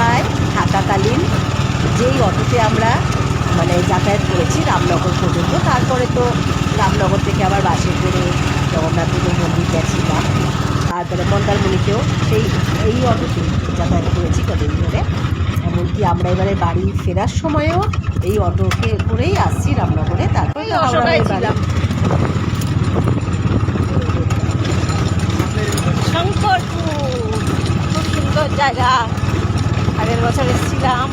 দীঘায় থাকাকালীন যেই অটোতে আমরা মানে যাতায়াত করেছি রামনগর পর্যন্ত, তারপরে তো রামনগর থেকে আবার বাসে করে জগন্নাথ দেবের মন্দির গেছিলাম, তারপরে মন্দারমণিতেও এই অটোতে যাতায়াত করেছি কদিন ধরে। এমনকি আমরা এবারে বাড়ি ফেরার সময়ও এই অটোকে করেই আসছি রামনগরে, তারপরে ছিলাম শঙ্করপুর। খুব সুন্দর জায়গা, আগের বছর এসেছিলাম।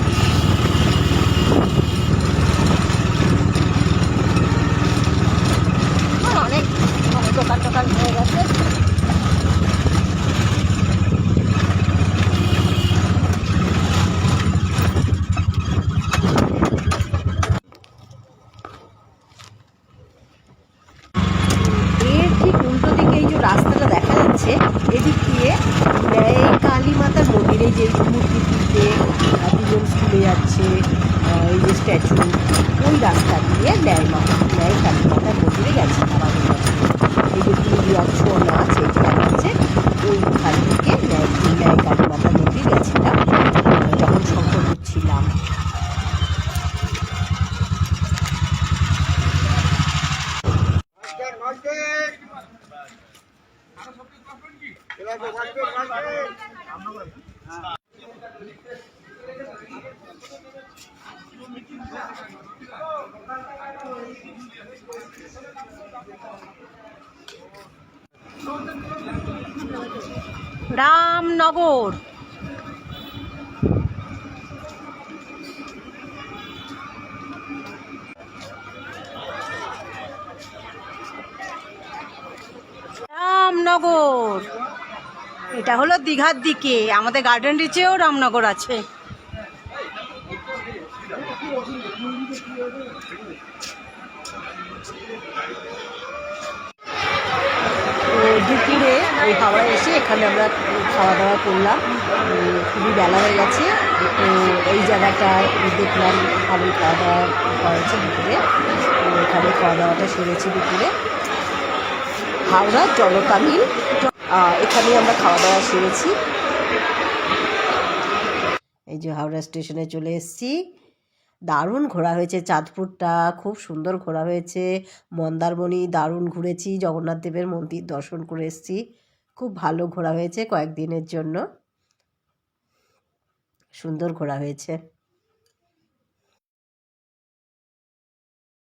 অনেক দোকান টোকান হয়ে গেছে। এর ঠিক উল্টো দিকে এই যে রাস্তাটা দেখা যাচ্ছে, এদিক দিয়ে ন্যায় কালী মাতার মন্দিরে যে মূর্তি তুলতে দুজন স্কুলে যাচ্ছে, এই যে স্ট্যাচু, ওই রাস্তা দিয়ে ন্যায় কালী মাতার মন্দিরে গেছিলাম আগের বছর। এই যে পুরী অচ্ছনা আছে, এই যে দেখা যাচ্ছে ওইখান থেকে ন্যায় কালী মাতার মন্দির গেছিলাম যখন শঙ্করপুর ছিলাম। রামনগর রামনগর এটা হলো দীঘার দিকে, আমাদের গার্ডেন রিচেও রামনগর আছে। দুপুরে ওই হাওড়ায় এসে এখানে আমরা খাওয়া দাওয়া করলাম, খুবই বেলা হয়ে গেছে। তো এই জায়গাটা দেখলাম, ভালোই খাওয়া দাওয়া করেছে দুপুরে, এখানে খাওয়া দাওয়াটা সেরেছি দুপুরে। হাওড়া জলকামিল, এখানে আমরা খাওয়া দাওয়া সেরেছি। এই যে হাওড়া স্টেশনে চলে এসেছি। দারুণ ঘোরা হয়েছে, চাঁদপুরটা খুব সুন্দর ঘোরা হয়েছে, মন্দারমণি দারুণ ঘুরেছি, জগন্নাথ দেবের মন্দির দর্শন করে এসেছি। খুব ভালো ঘোরা হয়েছে, কয়েকদিনের জন্য সুন্দর ঘোরা হয়েছে।